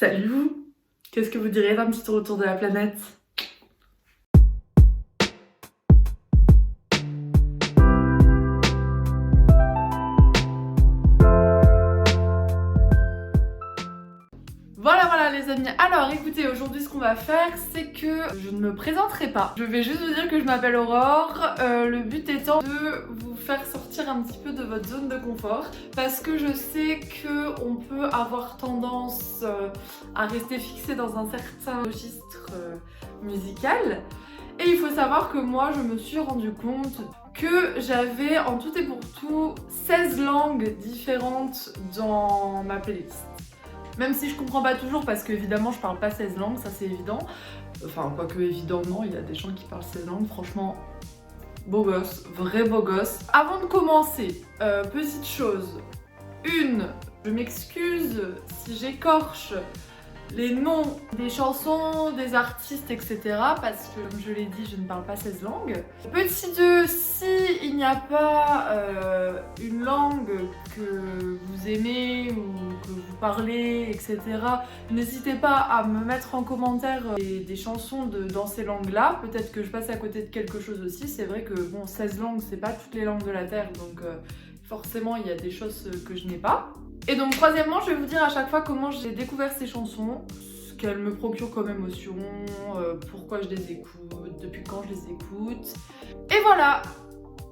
Salut vous! Qu'est-ce que vous direz d'un petit tour autour de la planète? Voilà les amis, alors écoutez, aujourd'hui ce qu'on va faire c'est que je ne me présenterai pas. Je vais juste vous dire que je m'appelle Aurore, le but étant de vous faire sortir un petit peu de votre zone de confort parce que je sais qu'on peut avoir tendance à rester fixé dans un certain registre musical. Et il faut savoir que moi je me suis rendu compte que j'avais en tout et pour tout 16 langues différentes dans ma playlist. Même si je comprends pas toujours parce qu'évidemment je parle pas 16 langues, ça c'est évident. Enfin, quoique évident, non, il y a des gens qui parlent 16 langues, franchement, beau gosse, vrai beau gosse. Avant de commencer, petite chose, je m'excuse si j'écorche les noms des chansons, des artistes, etc. parce que, comme je l'ai dit, je ne parle pas 16 langues. Petit 2, si il n'y a pas une langue que vous aimez ou que vous parlez, etc., n'hésitez pas à me mettre en commentaire des chansons dans ces langues-là. Peut-être que je passe à côté de quelque chose aussi. C'est vrai que, bon, 16 langues, c'est pas toutes les langues de la Terre, donc forcément, il y a des choses que je n'ai pas. Et donc troisièmement, je vais vous dire à chaque fois comment j'ai découvert ces chansons, ce qu'elles me procurent comme émotion, pourquoi je les écoute, depuis quand je les écoute. Et voilà.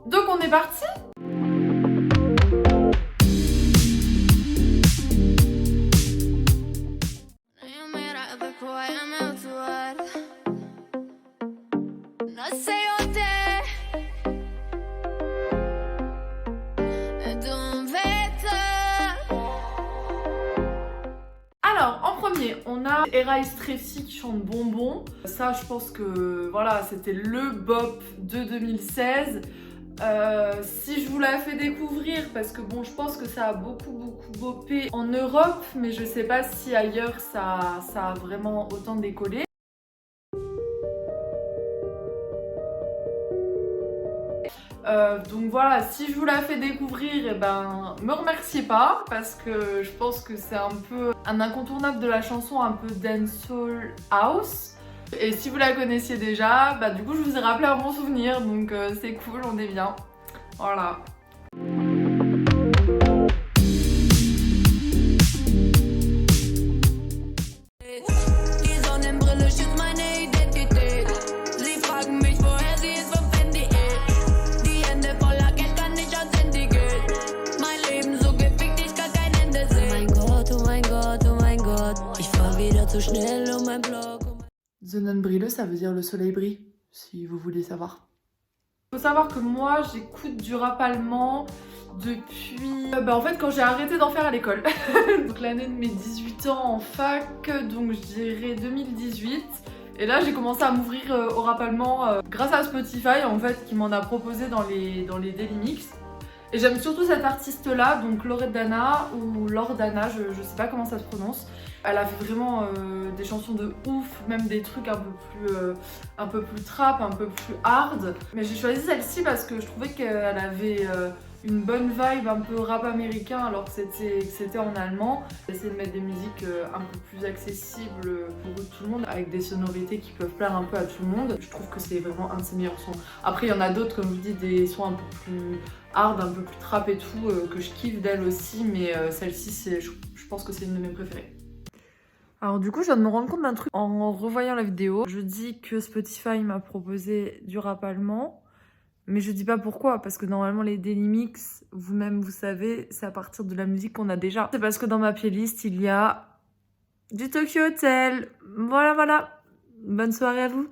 Donc on est parti. Alors, en premier, on a Erase Tracy qui chante Bonbon. Ça, je pense que voilà, c'était le bop de 2016. Si je vous la fais découvrir, parce que bon, je pense que ça a beaucoup bopé en Europe, mais je sais pas si ailleurs ça a vraiment autant décollé. Donc voilà, si je vous la fais découvrir, et ben me remerciez pas parce que je pense que c'est un peu un incontournable de la chanson, un peu dancehall house. Et si vous la connaissiez déjà, bah du coup je vous ai rappelé un bon souvenir, donc c'est cool, on est bien. Voilà. The Nun brille, ça veut dire le soleil brille, si vous voulez savoir. Faut savoir que moi j'écoute du rap allemand depuis... en fait quand j'ai arrêté d'en faire à l'école. Donc l'année de mes 18 ans en fac, donc je dirais 2018. Et là j'ai commencé à m'ouvrir au rap allemand grâce à Spotify en fait qui m'en a proposé dans les Daily Mix. Et j'aime surtout cette artiste là, donc Loredana ou Lordana, je sais pas comment ça se prononce. Elle a fait vraiment des chansons de ouf, même des trucs un peu plus trap, un peu plus hard. Mais j'ai choisi celle-ci parce que je trouvais qu'elle avait une bonne vibe un peu rap américain alors que c'était en allemand. J'ai essayé de mettre des musiques un peu plus accessibles pour tout le monde avec des sonorités qui peuvent plaire un peu à tout le monde. Je trouve que c'est vraiment un de ses meilleurs sons. Après il y en a d'autres, comme je vous dis, des sons un peu plus hard, un peu plus trap et tout, que je kiffe d'elle aussi, mais celle-ci je pense que c'est une de mes préférées. Alors du coup je viens de me rendre compte d'un truc en revoyant la vidéo. Je dis que Spotify m'a proposé du rap allemand, mais je dis pas pourquoi, parce que normalement les Daily Mix, vous-même vous savez, c'est à partir de la musique qu'on a déjà. C'est parce que dans ma playlist il y a du Tokyo Hotel. Voilà. Bonne soirée à vous.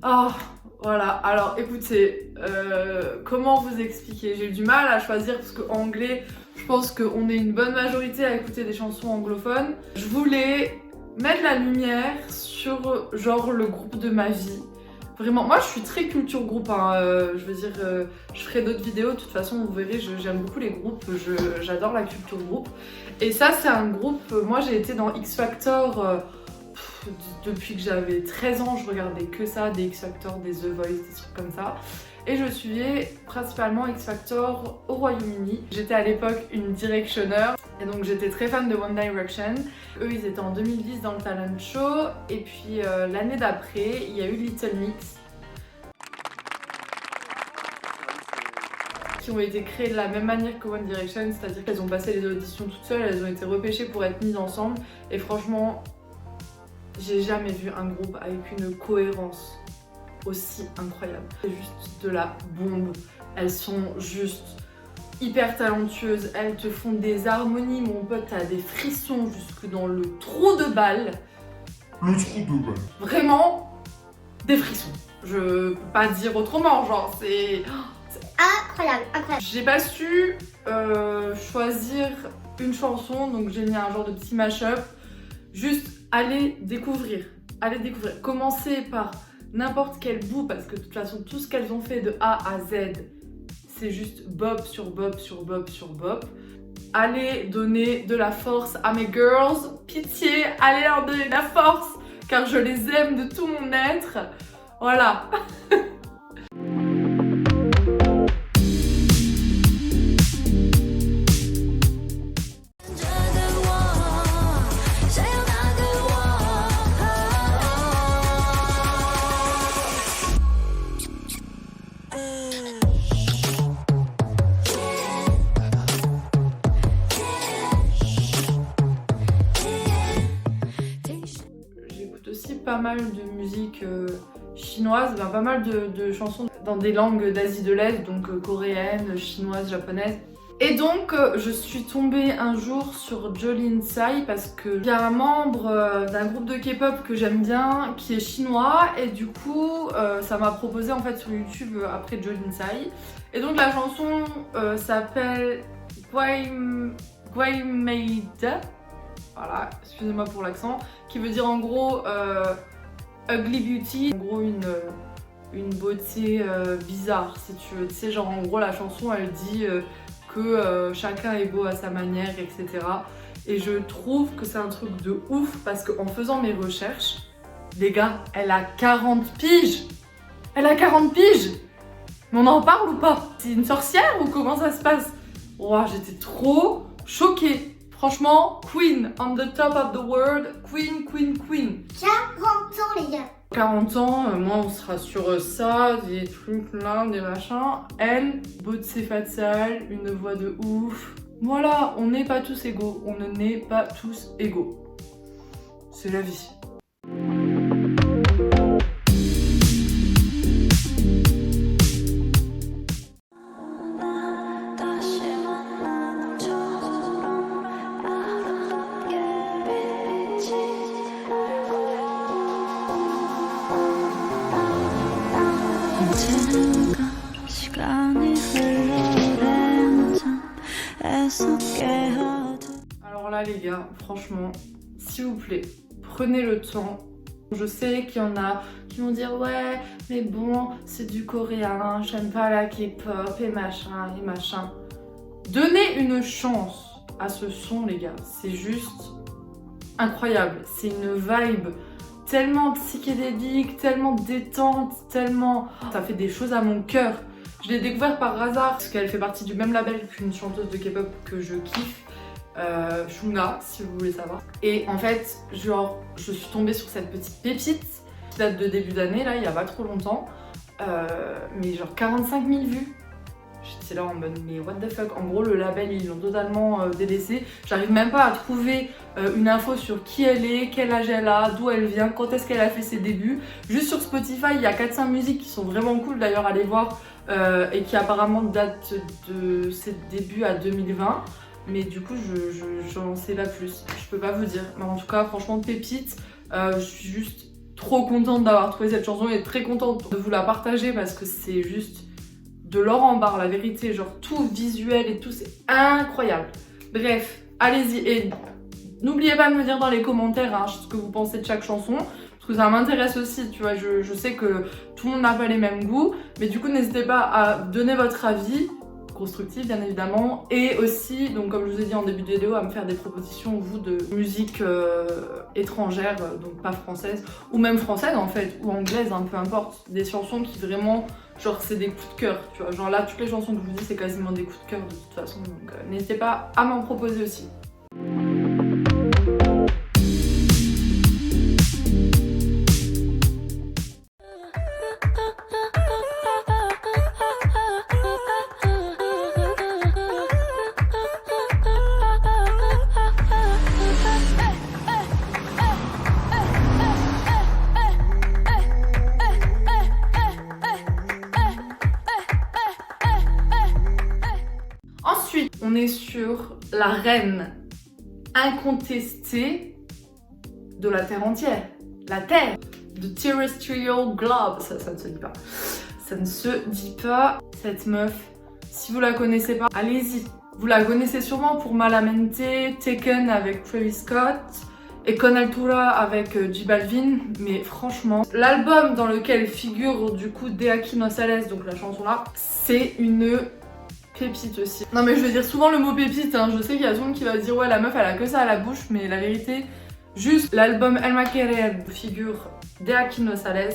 Oh, voilà, alors écoutez, comment vous expliquer? J'ai eu du mal à choisir parce que anglais, je Je pense qu'on est une bonne majorité à écouter des chansons anglophones. Je voulais mettre la lumière sur genre le groupe de ma vie. Vraiment, moi je suis très culture groupe, hein. Je veux dire, je ferai d'autres vidéos, de toute façon vous verrez, j'aime beaucoup les groupes, j'adore la culture groupe. Et ça c'est un groupe, moi j'ai été dans X Factor depuis que j'avais 13 ans, je regardais que ça, des X Factor, des The Voice, des trucs comme ça. Et je suivais principalement X Factor au Royaume-Uni. J'étais à l'époque une Directioner et donc j'étais très fan de One Direction. Eux ils étaient en 2010 dans le talent show et puis l'année d'après il y a eu Little Mix qui ont été créés de la même manière que One Direction, c'est-à-dire qu'elles ont passé les auditions toutes seules, elles ont été repêchées pour être mises ensemble et franchement j'ai jamais vu un groupe avec une cohérence aussi incroyable. C'est juste de la bombe. Elles sont juste hyper talentueuses. Elles te font des harmonies, mon pote, t'as des frissons jusque dans le trou de balle. Le trou de balle. Vraiment, des frissons. Je peux pas dire autrement, genre c'est incroyable, incroyable. J'ai pas su choisir une chanson, donc j'ai mis un genre de petit mash-up. Juste allez découvrir. Commencez par n'importe quel bout parce que de toute façon tout ce qu'elles ont fait de A à Z c'est juste bop sur bop sur bop sur bop. Allez donner de la force à mes girls, pitié, allez leur donner de la force car je les aime de tout mon être. Voilà. Pas mal de musique chinoise, pas mal de chansons dans des langues d'Asie de l'Est, donc coréenne, chinoise, japonaise. Et donc je suis tombée un jour sur Jolin Tsai parce qu'il y a un membre d'un groupe de K-pop que j'aime bien qui est chinois et du coup ça m'a proposé en fait sur YouTube après Jolin Tsai. Et donc la chanson s'appelle Guaimeida. Voilà, excusez-moi pour l'accent, qui veut dire en gros ugly beauty, en gros une beauté bizarre si tu veux. Tu sais, genre en gros la chanson elle dit que chacun est beau à sa manière, etc. Et je trouve que c'est un truc de ouf parce qu'en faisant mes recherches, les gars, elle a 40 piges. Elle a 40 piges. Mais on en parle ou pas? C'est une sorcière ou comment ça se passe? Ouah, j'étais trop choquée. Franchement, Queen, on the top of the world, Queen. 40 ans les gars. 40 ans, moi on sera sur ça, des trucs là, des machins. Elle, beauté faciale, une voix de ouf. Voilà, on n'est pas tous égaux, on ne n'est pas tous égaux. C'est la vie. Alors là les gars, franchement, s'il vous plaît, prenez le temps. Je sais qu'il y en a qui vont dire ouais, mais bon, c'est du coréen, j'aime pas la K-pop et machin. Donnez une chance à ce son les gars, c'est juste incroyable. C'est une vibe tellement psychédélique, tellement détente, tellement... Ça fait des choses à mon cœur. Je l'ai découvert par hasard parce qu'elle fait partie du même label qu'une chanteuse de K-pop que je kiffe, Shuna, si vous voulez savoir. Et en fait, genre, je suis tombée sur cette petite pépite qui date de début d'année, là, il y a pas trop longtemps, mais genre 45 000 vues. J'étais là en mode mais what the fuck, en gros le label ils l'ont totalement délaissé. J'arrive même pas à trouver une info sur qui elle est, quel âge elle a, d'où elle vient, quand est-ce qu'elle a fait ses débuts. Juste sur Spotify il y a 4-5 musiques qui sont vraiment cool d'ailleurs, allez voir, et qui apparemment datent de ses débuts à 2020. Mais du coup j'en sais pas plus, je peux pas vous dire. Mais en tout cas franchement pépite, je suis juste trop contente d'avoir trouvé cette chanson et très contente de vous la partager parce que c'est juste de l'or en barre, la vérité, genre tout visuel et tout, c'est incroyable. Bref, allez-y et n'oubliez pas de me dire dans les commentaires hein, ce que vous pensez de chaque chanson, parce que ça m'intéresse aussi, tu vois, je sais que tout le monde n'a pas les mêmes goûts, mais du coup n'hésitez pas à donner votre avis, constructif bien évidemment, et aussi, donc comme je vous ai dit en début de vidéo, à me faire des propositions vous de musique étrangère, donc pas française, ou même française en fait, ou anglaise, hein, peu importe, des chansons qui vraiment, genre c'est des coups de cœur, tu vois, genre là toutes les chansons que je vous dis c'est quasiment des coups de cœur de toute façon, donc n'hésitez pas à m'en proposer aussi. Ensuite, on est sur la reine incontestée de la Terre entière. La Terre, de Terrestrial Globe. Ça ne se dit pas. Ça ne se dit pas. Cette meuf, si vous la connaissez pas, allez-y. Vous la connaissez sûrement pour Malamente, Taken avec Travis Scott et Con Altura avec J Balvin. Mais franchement, l'album dans lequel figure du coup De Aquí No Sales, donc la chanson là, c'est une pépite aussi. Non mais je vais dire souvent le mot pépite, hein. Je sais qu'il y a tout le monde qui va dire ouais la meuf elle a que ça à la bouche, mais la vérité, juste l'album El Maquerer figure De Aquí No Sales,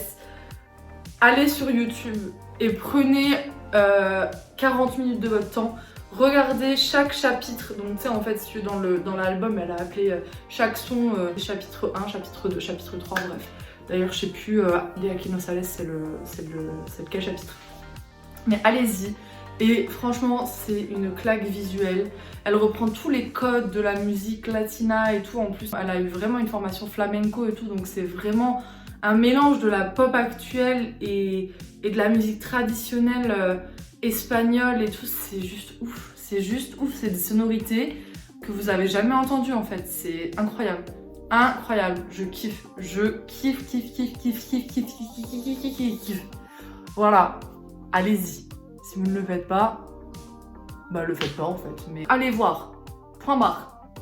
allez sur YouTube et prenez 40 minutes de votre temps, regardez chaque chapitre, donc tu sais en fait si tu es dans l'album elle a appelé chaque son chapitre 1, chapitre 2, chapitre 3, bref. D'ailleurs je sais plus, De Aquí No Sales c'est quel chapitre. Mais allez-y. Et franchement, c'est une claque visuelle. Elle reprend tous les codes de la musique latina et tout. En plus, elle a eu vraiment une formation flamenco et tout. Donc c'est vraiment un mélange de la pop actuelle et de la musique traditionnelle espagnole et tout. C'est juste ouf. C'est juste ouf. C'est des sonorités que vous avez jamais entendues en fait. C'est incroyable. Incroyable. Je kiffe. Je kiffe, kiffe, kiffe, kiffe, kiffe, kiffe, kiffe, kiffe, kiffe, kiffe, kiffe. Voilà. Allez-y. Si vous ne le faites pas, bah le faites pas en fait, mais allez voir, point barre.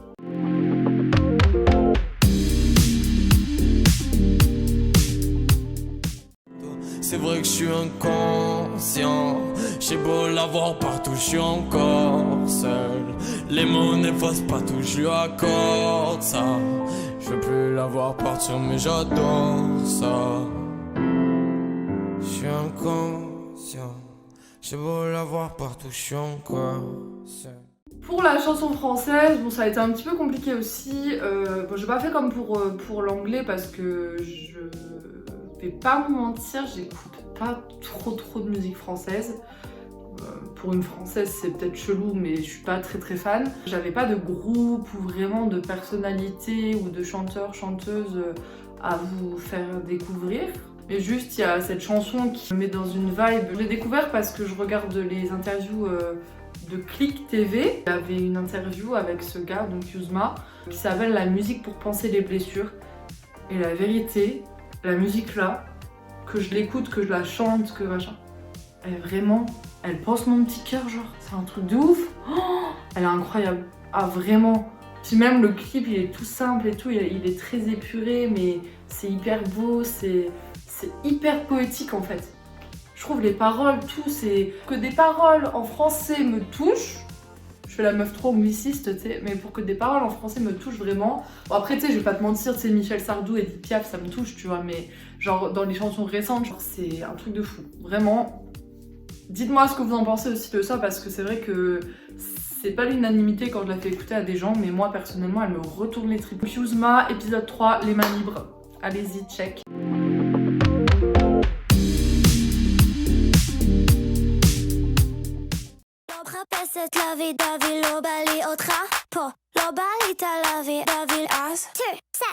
C'est vrai que je suis inconscient, j'ai beau l'avoir partout, je suis encore seul. Les mots n'effacent pas tout, je lui accorde ça. Je veux plus la voir partir mais j'adore ça. Je suis inconscient. J'ai beau la voir partout, je suis encore seul. Pour la chanson française, bon ça a été un petit peu compliqué aussi. Bon, j'ai pas fait comme pour l'anglais parce que je vais pas vous mentir, j'écoute pas trop de musique française. Pour une française c'est peut-être chelou mais je suis pas très fan. J'avais pas de groupe ou vraiment de personnalité ou de chanteur, chanteuse à vous faire découvrir. Mais juste, il y a cette chanson qui me met dans une vibe. Je l'ai découvert parce que je regarde les interviews de Click TV. Il y avait une interview avec ce gars, donc Yuzma, qui s'appelle La musique pour penser les blessures. Et la vérité, la musique là, que je l'écoute, que je la chante, que machin, elle pense mon petit cœur, genre. C'est un truc de ouf. Oh, elle est incroyable. Ah, vraiment. Puis même le clip, il est tout simple et tout. Il est très épuré, mais c'est hyper beau, c'est hyper poétique en fait. Je trouve les paroles, tout, c'est que des paroles en français me touchent. Je fais la meuf trop angliciste, tu sais, mais pour que des paroles en français me touchent vraiment. Bon après, tu sais, je vais pas te mentir, tu sais, Michel Sardou et Edith Piaf, ça me touche, tu vois, mais genre dans les chansons récentes, genre c'est un truc de fou. Vraiment, dites-moi ce que vous en pensez aussi de ça, parce que c'est vrai que c'est pas l'unanimité quand je la fais écouter à des gens, mais moi personnellement, elle me retourne les tripes. Yuzma, épisode 3, les mains libres. Allez-y, check. La vie David Lobali au trapo, Lobali ta la vie David As. 2, 7.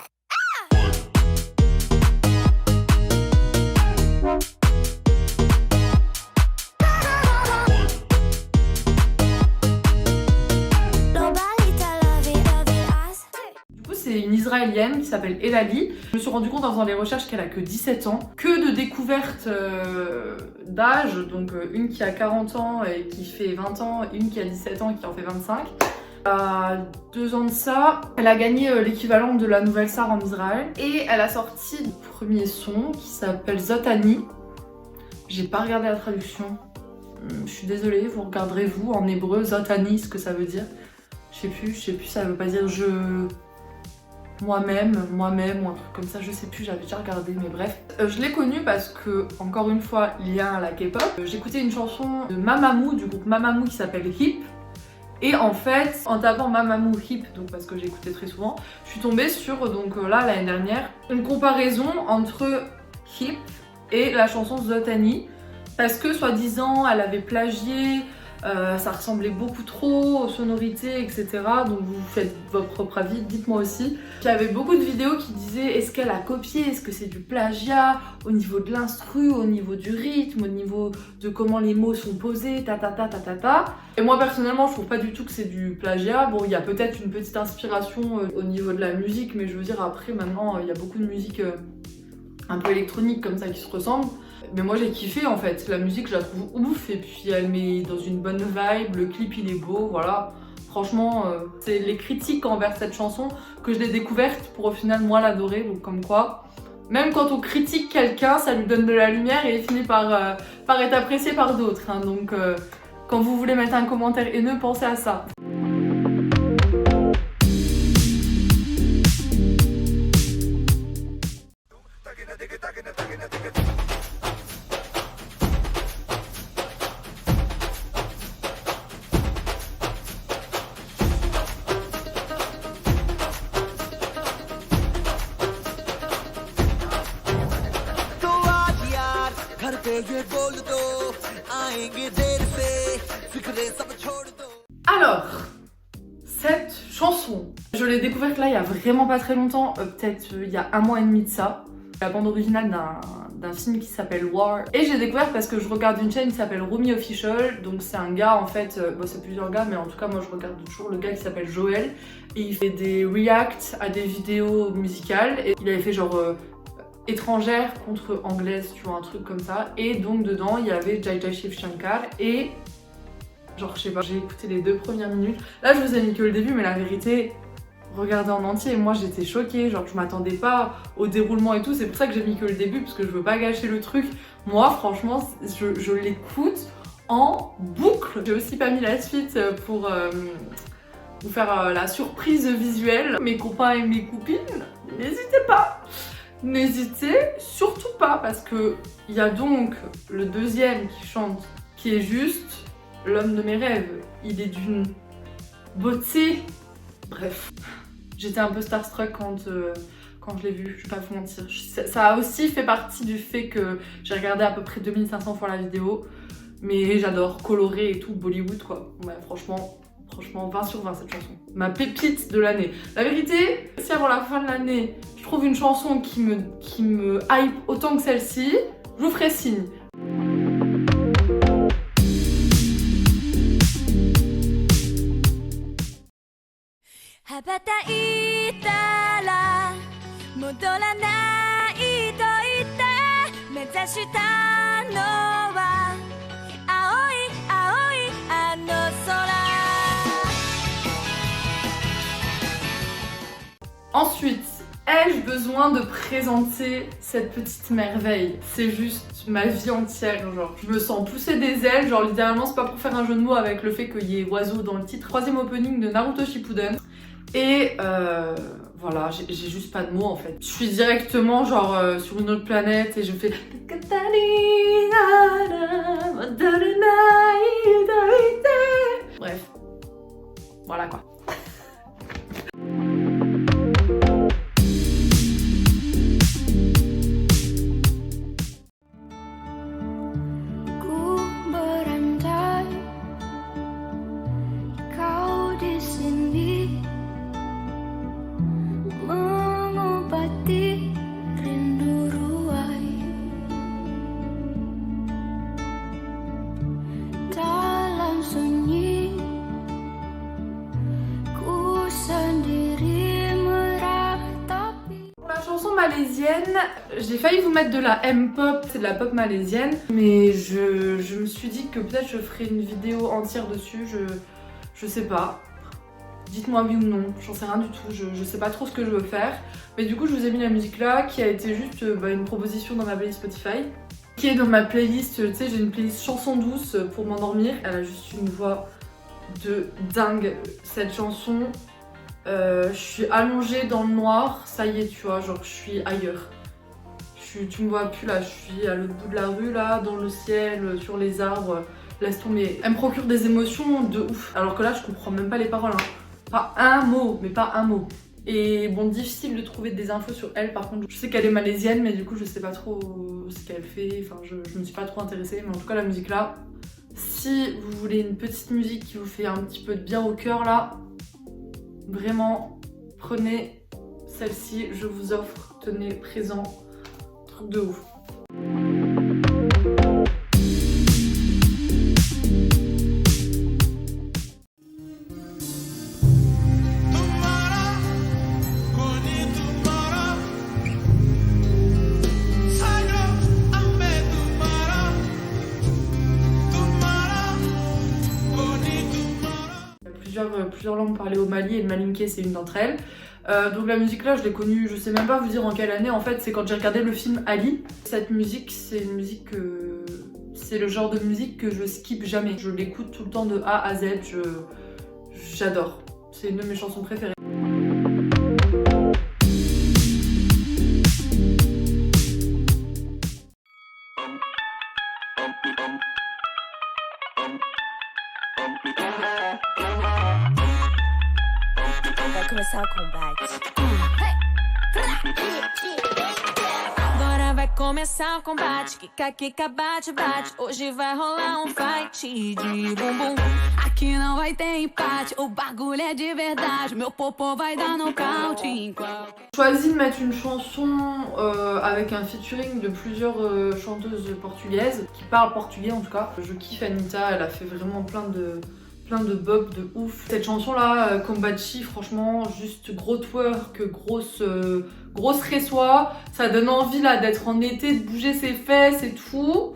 c'est une Israélienne qui s'appelle Elali. Je me suis rendu compte en faisant les recherches qu'elle a que 17 ans. Que de découvertes d'âge, donc une qui a 40 ans et qui fait 20 ans, une qui a 17 ans et qui en fait 25. À 2 ans de ça, elle a gagné l'équivalent de la nouvelle star en Israël et elle a sorti le premier son qui s'appelle Zotani. J'ai pas regardé la traduction, je suis désolée, vous regarderez vous en hébreu Zotani ce que ça veut dire. Je sais plus, ça veut pas dire je... moi-même ou un truc comme ça, je sais plus, j'avais déjà regardé, mais bref. Je l'ai connue parce que, encore une fois, lien à la K-pop, j'écoutais une chanson de Mamamoo, du groupe Mamamoo qui s'appelle Hip. Et en fait, en tapant Mamamoo Hip, donc parce que j'écoutais très souvent, je suis tombée sur, donc là, l'année dernière, une comparaison entre Hip et la chanson Zotani. Parce que, soi-disant, elle avait plagié, ça ressemblait beaucoup trop aux sonorités, etc. Donc vous faites votre propre avis, dites-moi aussi. Il y avait beaucoup de vidéos qui disaient est-ce qu'elle a copié, est-ce que c'est du plagiat au niveau de l'instru, au niveau du rythme, au niveau de comment les mots sont posés, Et moi personnellement je trouve pas du tout que c'est du plagiat. Bon, il y a peut-être une petite inspiration au niveau de la musique, mais je veux dire après maintenant il y a beaucoup de musique un peu électronique comme ça qui se ressemblent. Mais moi j'ai kiffé en fait, la musique je la trouve ouf et puis elle met dans une bonne vibe, le clip il est beau, voilà. Franchement, c'est les critiques envers cette chanson que je l'ai découverte pour au final moi l'adorer, donc comme quoi, même quand on critique quelqu'un, ça lui donne de la lumière et il finit par être apprécié par d'autres. Hein. Donc quand vous voulez mettre un commentaire haineux, pensez à ça. Alors, cette chanson, je l'ai découverte là il y a vraiment pas très longtemps, peut-être il y a 1 mois et demi de ça. La bande originale d'un film qui s'appelle War. Et j'ai découvert parce que je regarde une chaîne qui s'appelle Rumi Official. Donc c'est un gars en fait, bon, c'est plusieurs gars, mais en tout cas moi je regarde toujours le gars qui s'appelle Joël. Et il fait des reacts à des vidéos musicales. Et il avait fait genre étrangère contre anglaise, tu vois, un truc comme ça. Et donc dedans il y avait Jai Jai Shiv Shankar et... genre je sais pas, j'ai écouté les 2 premières minutes. Là je vous ai mis que le début, mais la vérité, regardez en entier, moi j'étais choquée, genre je m'attendais pas au déroulement et tout, c'est pour ça que j'ai mis que le début, parce que je veux pas gâcher le truc. Moi franchement, je l'écoute en boucle. J'ai aussi pas mis la suite pour vous faire la surprise visuelle. Mes copains et mes copines, n'hésitez pas! N'hésitez surtout pas, parce que il y a donc le deuxième qui chante, qui est juste l'homme de mes rêves. Il est d'une beauté. Bref, j'étais un peu starstruck quand je l'ai vu, je vais pas vous mentir. Ça a aussi fait partie du fait que j'ai regardé à peu près 2500 fois la vidéo. Mais j'adore coloré et tout, Bollywood quoi. Ouais, franchement 20 sur 20 cette chanson. Ma pépite de l'année. La vérité, si avant la fin de l'année, je trouve une chanson qui me hype autant que celle-ci, je vous ferai signe. Ensuite, ai-je besoin de présenter cette petite merveille? C'est juste ma vie entière, genre je me sens pousser des ailes, genre littéralement c'est pas pour faire un jeu de mots avec le fait qu'il y ait oiseau dans le titre. 3e opening de Naruto Shippuden. Et voilà, j'ai juste pas de mots en fait. Je suis directement genre sur une autre planète et je fais... Bref, voilà quoi. malaisienne. J'ai failli vous mettre de la M-pop, c'est de la pop malaisienne. Mais je me suis dit que peut-être je ferai une vidéo entière dessus, je sais pas. Dites-moi oui ou non, j'en sais rien du tout, je sais pas trop ce que je veux faire. Mais du coup je vous ai mis la musique là, qui a été juste une proposition dans ma playlist Spotify. Qui est dans ma playlist, tu sais j'ai une playlist chansons douces pour m'endormir. Elle a juste une voix de dingue, cette chanson. Je suis allongée dans le noir, ça y est tu vois, genre je suis ailleurs. Tu me vois plus là, je suis à l'autre bout de la rue là, dans le ciel, sur les arbres, laisse tomber. Elle me procure des émotions de ouf, alors que là je comprends même pas les paroles hein. Pas un mot, mais pas un mot. Et bon, difficile de trouver des infos sur elle par contre. Je sais qu'elle est malaisienne, mais du coup je sais pas trop ce qu'elle fait, enfin je me suis pas trop intéressée. Mais en tout cas la musique là, si vous voulez une petite musique qui vous fait un petit peu de bien au cœur là, vraiment prenez celle-ci, je vous offre, tenez présent, truc de ouf. Plusieurs langues parlées au Mali et le malinké c'est une d'entre elles. Donc la musique là je l'ai connue, je sais même pas vous dire en quelle année en fait, c'est quand j'ai regardé le film Ali. Cette musique c'est une musique c'est le genre de musique que je skip jamais. Je l'écoute tout le temps de A à Z, j'adore. C'est une de mes chansons préférées. Vai começar o combate. Agora vai começar o combate. Kika, kika, bate, bate. Hoje vai rolar fight de bumbum. Aqui não vai ter empate. O bagulho é de verdade. Meu popô vai dar nocaute em qualquer. J'ai choisi de mettre une chanson avec un featuring de plusieurs chanteuses portugaises qui parlent portugais en tout cas. Je kiffe Anitta, elle a fait vraiment plein de bobs de ouf. Cette chanson là, Kombachi, franchement, juste gros twerk, grosse ressoie. Ça donne envie là d'être en été, de bouger ses fesses et tout.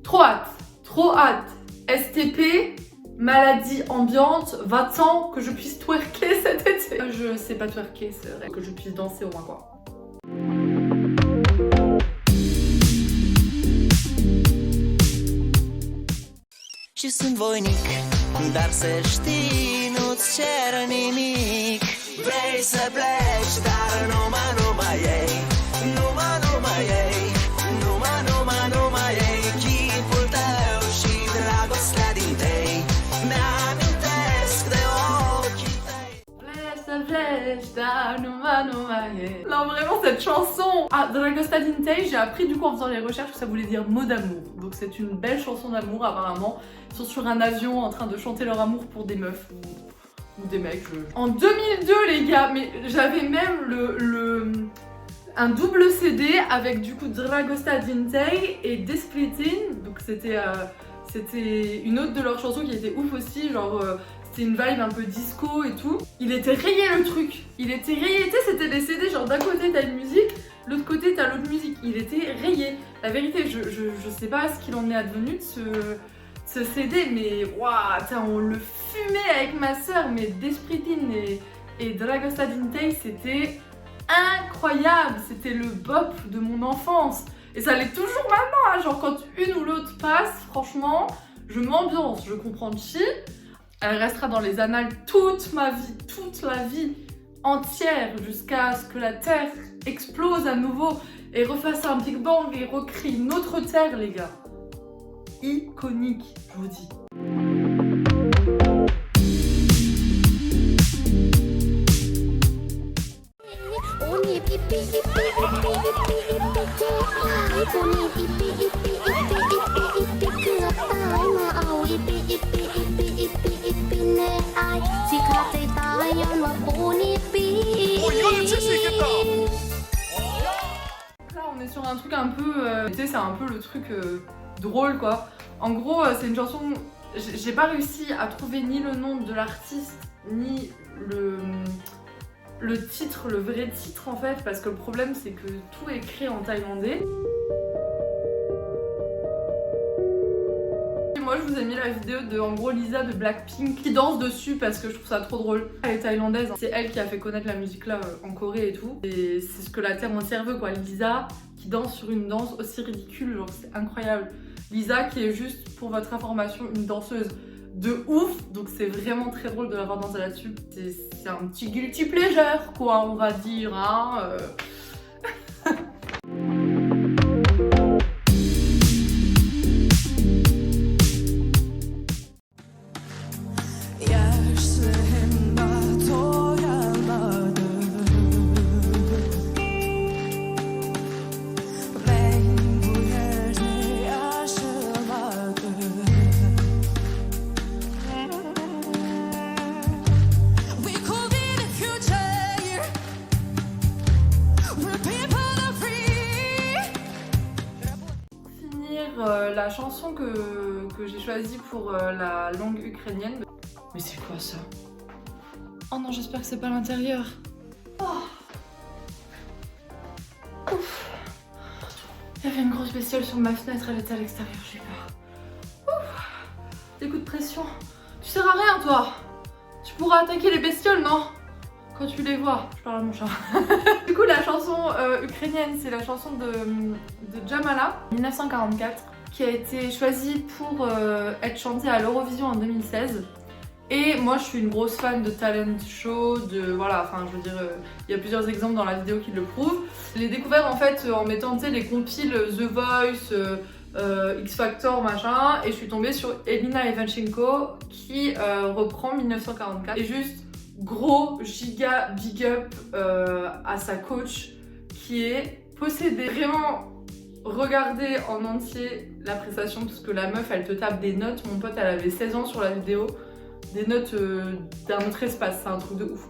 Trop hâte, trop hâte. STP, maladie ambiante, va-t'en que je puisse twerker cet été. Je sais pas twerker, c'est vrai, que je puisse danser au moins quoi. Și sunt voinic, dar să știi, nu-ți cer nimic. Vrei să pleci, dar numai ei, numai ei, numai ei. Chipul tău și dragostea din tei mi-amintesc de ochii tăi. Flèche, dar numai ei. Non vraiment cette chanson. Ah, Dragostea din tei, j'ai appris du coup en faisant les recherches que ça voulait dire mot d'amour. Donc c'est une belle chanson d'amour apparemment. Ils sont sur un avion en train de chanter leur amour pour des meufs ou des mecs. En 2002 les gars, mais j'avais même un double CD avec du coup Dragostea din tei et Desplitin. Donc c'était une autre de leurs chansons qui était ouf aussi, genre c'était une vibe un peu disco et tout. Il était rayé le truc, il était rayé, tu sais c'était des CD genre d'un côté t'as une musique, l'autre côté t'as l'autre musique, il était rayé. La vérité je sais pas ce qu'il en est advenu de ce CD, mais waouh, on le fumait avec ma soeur, mais Despritin et Dragostea din tei c'était incroyable, c'était le bop de mon enfance. Et ça l'est toujours maintenant, hein. Genre quand une ou l'autre passe, franchement, je m'ambiance, je comprends chill. Elle restera dans les annales toute ma vie, toute la vie entière, jusqu'à ce que la Terre explose à nouveau et refasse un Big Bang et recrée une autre Terre, les gars. Iconique, je vous dis. Là on est sur un truc un peu, tu sais c'est un peu le truc drôle quoi. En gros c'est une chanson, j'ai pas réussi à trouver ni le nom de l'artiste ni le le titre, le vrai titre en fait, parce que le problème c'est que tout est écrit en thaïlandais. Moi je vous ai mis la vidéo de en gros Lisa de Blackpink qui danse dessus parce que je trouve ça trop drôle. Elle est thaïlandaise, c'est elle qui a fait connaître la musique là en Corée et tout. Et c'est ce que la terre entière veut quoi, Lisa qui danse sur une danse aussi ridicule, genre c'est incroyable. Lisa qui est juste pour votre information une danseuse de ouf, donc c'est vraiment très drôle de la voir danser là-dessus. C'est un petit guilty pleasure quoi on va dire hein. La chanson que j'ai choisie pour la langue ukrainienne. Mais c'est quoi ça? Oh non, j'espère que c'est pas l'intérieur. Oh. Ouf. Il y avait une grosse bestiole sur ma fenêtre, elle était à l'extérieur, j'ai peur. Ouf. Des coups de pression. Tu sers à rien toi. Tu pourras attaquer les bestioles, non? Quand tu les vois. Je parle à mon chat. Du coup, la chanson ukrainienne, c'est la chanson de Jamala, 1944. Qui a été choisie pour être chantée à l'Eurovision en 2016. Et moi je suis une grosse fan de talent show, voilà, enfin je veux dire, il y a plusieurs exemples dans la vidéo qui le prouvent. Je l'ai découvert en fait en mettant les compiles The Voice, X Factor machin, et je suis tombée sur Elina Ivanchenko qui reprend 1944. Et juste gros giga big up à sa coach qui est possédée. Vraiment, regardez en entier la prestation parce que la meuf elle te tape des notes. Mon pote elle avait 16 ans sur la vidéo, des notes d'un autre espace, c'est un truc de ouf.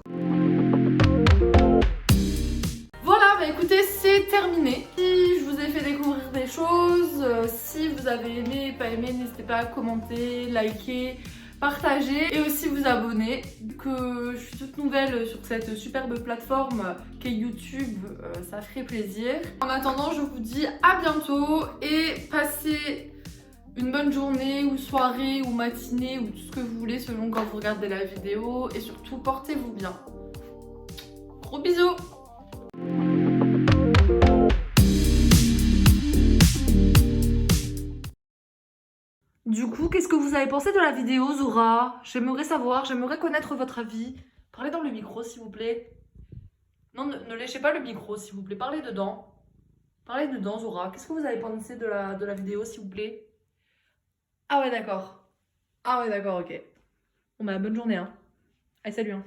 Voilà, bah écoutez, c'est terminé. Si je vous ai fait découvrir des choses, si vous avez aimé, pas aimé, n'hésitez pas à commenter, liker, partager et aussi vous abonner. Que je suis toute nouvelle sur cette superbe plateforme qu'est YouTube, ça ferait plaisir. En attendant, je vous dis à bientôt et passez une bonne journée ou soirée ou matinée ou tout ce que vous voulez selon quand vous regardez la vidéo et surtout portez-vous bien. Gros bisous. Du coup, qu'est-ce que vous avez pensé de la vidéo, Zora? J'aimerais savoir, j'aimerais connaître votre avis. Parlez dans le micro, s'il vous plaît. Non, ne léchez pas le micro, s'il vous plaît. Parlez dedans. Parlez dedans, Zora. Qu'est-ce que vous avez pensé de la vidéo, s'il vous plaît? Ah ouais, d'accord. Ah ouais, d'accord, ok. Bon bah, bonne journée, hein. Allez, salut, hein.